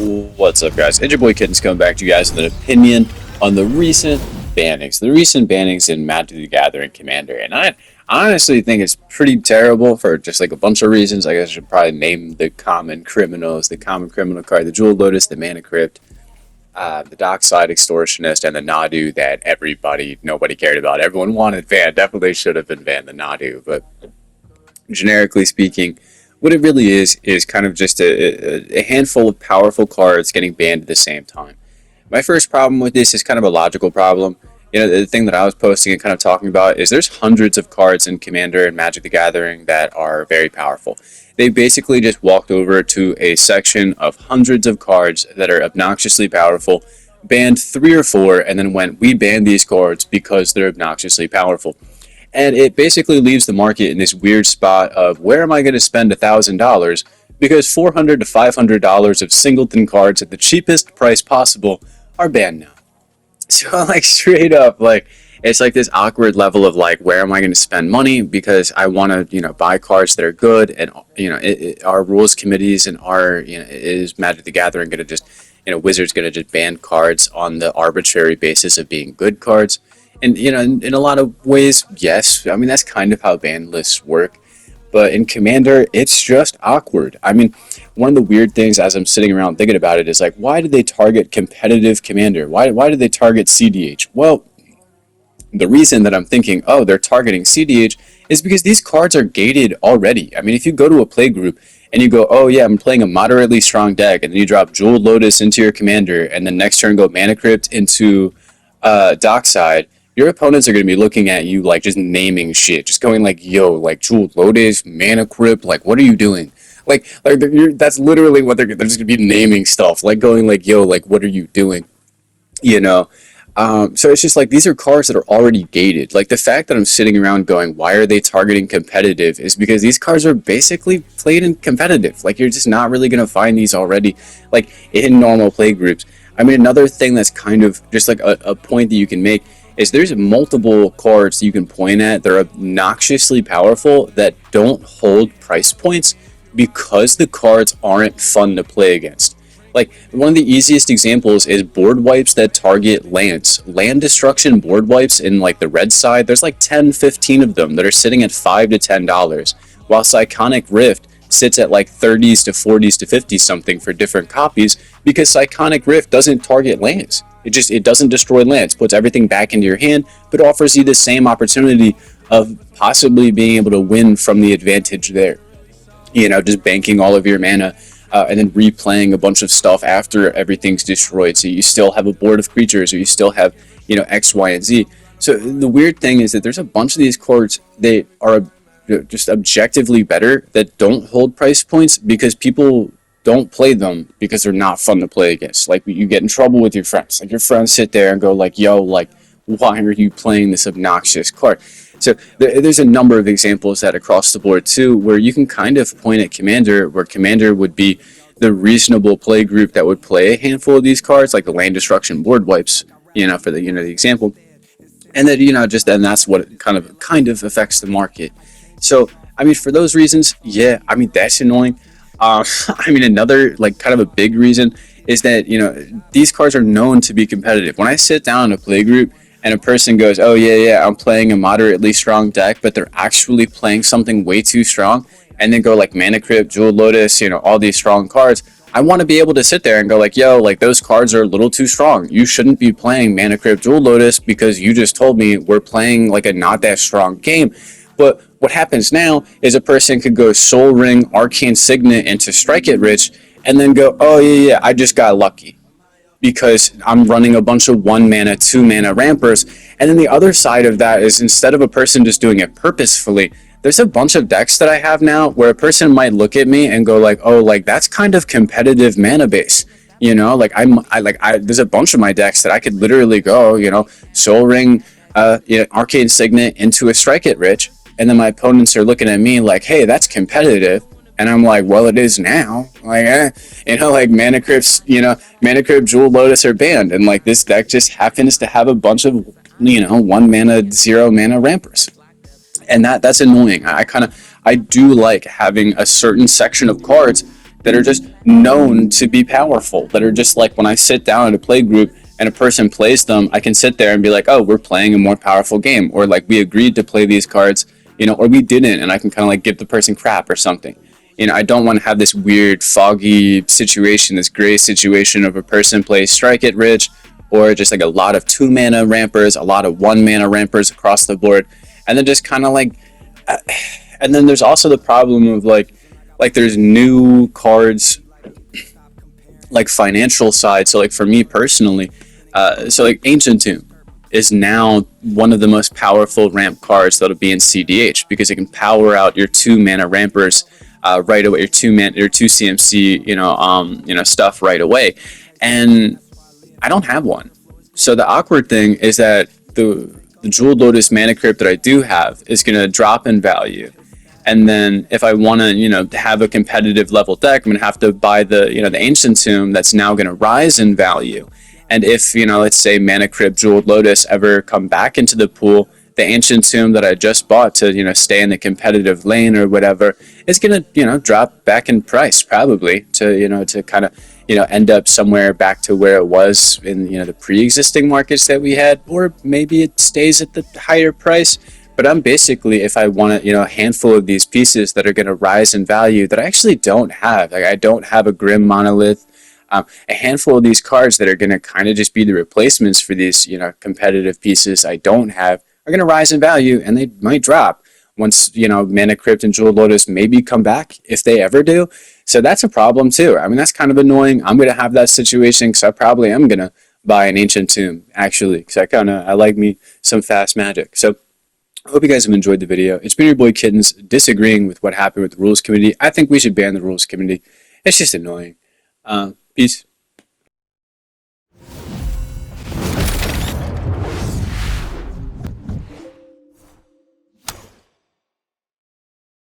What's up, guys? It's your boy Kittens coming back to you guys with an opinion on the recent bannings. The recent bannings in Magic the Gathering Commander. And I honestly think it's pretty terrible for just like a bunch of reasons. I guess I should probably name the common criminals, the common criminal card, the Jewel Lotus, the Mana Crypt, the Dockside Extortionist, and the Nadu that nobody cared about. Everyone wanted banned. Definitely should have been banned, the Nadu. But generically speaking, what it really is kind of just a handful of powerful cards getting banned at the same time. My first problem with this is kind of a logical problem. You know, the thing that I was posting and kind of talking about is there's hundreds of cards in Commander and Magic the Gathering that are very powerful. They basically just walked over to a section of hundreds of cards that are obnoxiously powerful, banned 3 or 4, and then went, we banned these cards because they're obnoxiously powerful. And it basically leaves the market in this weird spot of where am I going to spend $1,000 because $400 to $500 of singleton cards at the cheapest price possible are banned now. So like straight up, like it's like this awkward level of like where am I going to spend money because I want to buy cards that are good, and our rules committees and our is Magic the Gathering going to just Wizards going to just ban cards on the arbitrary basis of being good cards. And, in a lot of ways, yes. I mean, that's kind of how ban lists work. But in Commander, it's just awkward. I mean, one of the weird things as I'm sitting around thinking about it is like, why did they target competitive Commander? Why did they target CDH? Well, the reason that I'm thinking, oh, they're targeting CDH is because these cards are gated already. I mean, if you go to a play group and you go, oh, yeah, I'm playing a moderately strong deck, and then you drop Jewel Lotus into your Commander, and then next turn go Mana Crypt into Dockside, your opponents are going to be looking at you like just naming shit, just going like, yo, like Jewel Lotus, Mana Crypt, like what are you doing? Like that's literally what they're just going to be naming stuff, like going like, yo, like what are you doing? So it's just like these are cards that are already gated. Like the fact that I'm sitting around going, why are they targeting competitive, is because these cards are basically played in competitive. Like you're just not really going to find these already like in normal play groups. I mean, another thing that's kind of just like a point that you can make is there's multiple cards you can point at that are obnoxiously powerful that don't hold price points because the cards aren't fun to play against. Like, one of the easiest examples is board wipes that target lands. Land destruction board wipes in, like, the red side, there's like 10, 15 of them that are sitting at $5 to $10, while Psychonic Rift sits at like 30s to 40s to 50 something for different copies because Psychonic Rift doesn't target lands. It doesn't destroy lands, puts everything back into your hand, but offers you the same opportunity of possibly being able to win from the advantage there. Just banking all of your mana and then replaying a bunch of stuff after everything's destroyed. So you still have a board of creatures, or you still have, X, Y, and Z. So the weird thing is that there's a bunch of these cards that are just objectively better that don't hold price points because people don't play them because they're not fun to play against. Like, you get in trouble with your friends. Like, your friends sit there and go like, yo, like, why are you playing this obnoxious card? So there's a number of examples that across the board too, where you can kind of point at Commander, where Commander would be the reasonable play group that would play a handful of these cards, like the land destruction board wipes, for the the example, and then and that's what it kind of affects the market. So I mean, for those reasons, yeah, I mean that's annoying. I mean, another like kind of a big reason is that these cards are known to be competitive. When I sit down in a play group and a person goes, oh yeah, I'm playing a moderately strong deck, but they're actually playing something way too strong, and then go like Mana Crypt, Jewel Lotus, all these strong cards, I want to be able to sit there and go like, yo, like those cards are a little too strong. You shouldn't be playing Mana Crypt, Jewel Lotus because you just told me we're playing like a not that strong game. But what happens now is a person could go Soul Ring, Arcane Signet into Strike It Rich, and then go, oh yeah, I just got lucky because I'm running a bunch of 1 mana, 2 mana rampers. And then the other side of that is, instead of a person just doing it purposefully, there's a bunch of decks that I have now where a person might look at me and go like, oh, like that's kind of competitive mana base. There's a bunch of my decks that I could literally go, Soul Ring, Arcane Signet into a Strike It Rich. And then my opponents are looking at me like, hey, that's competitive. And I'm like, well, it is now. Like, like Mana Crypts, Mana Crypt, Jewel Lotus are banned. And like this deck just happens to have a bunch of, 1 mana, 0 mana rampers. And that's annoying. I do like having a certain section of cards that are just known to be powerful, that are just like when I sit down in a play group and a person plays them, I can sit there and be like, oh, we're playing a more powerful game, or like we agreed to play these cards, you know, or we didn't, and I can kind of like give the person crap or something. You know, I don't want to have this weird, foggy situation, this gray situation of a person plays Strike It Rich, or just like a lot of 2 mana rampers, a lot of 1 mana rampers across the board, and then just kind of like, and then there's also the problem of like there's new cards, like financial side. So like for me personally, so like Ancient Tomb is now one of the most powerful ramp cards that'll be in CDH because it can power out your 2 mana rampers right away, your two CMC, stuff right away, and I don't have one. So the awkward thing is that the Jeweled Lotus Mana Crypt that I do have is gonna drop in value, and then if I want to, have a competitive level deck, I'm gonna have to buy the Ancient Tomb that's now gonna rise in value. And if, let's say Mana Crypt, Jeweled Lotus ever come back into the pool, the Ancient Tomb that I just bought to, stay in the competitive lane or whatever is gonna, drop back in price probably to kind of, end up somewhere back to where it was in, the pre-existing markets that we had, or maybe it stays at the higher price. But I'm basically, if I want a handful of these pieces that are going to rise in value that I actually don't have, like I don't have a Grim Monolith, a handful of these cards that are going to kind of just be the replacements for these, competitive pieces I don't have are going to rise in value, and they might drop once, Mana Crypt and Jeweled Lotus maybe come back, if they ever do. So that's a problem too. I mean, that's kind of annoying. I'm going to have that situation, because I probably am going to buy an Ancient Tomb, actually, because I like me some fast magic. So I hope you guys have enjoyed the video. It's been your boy Kittens disagreeing with what happened with the rules committee. I think we should ban the rules committee. It's just annoying. Peace.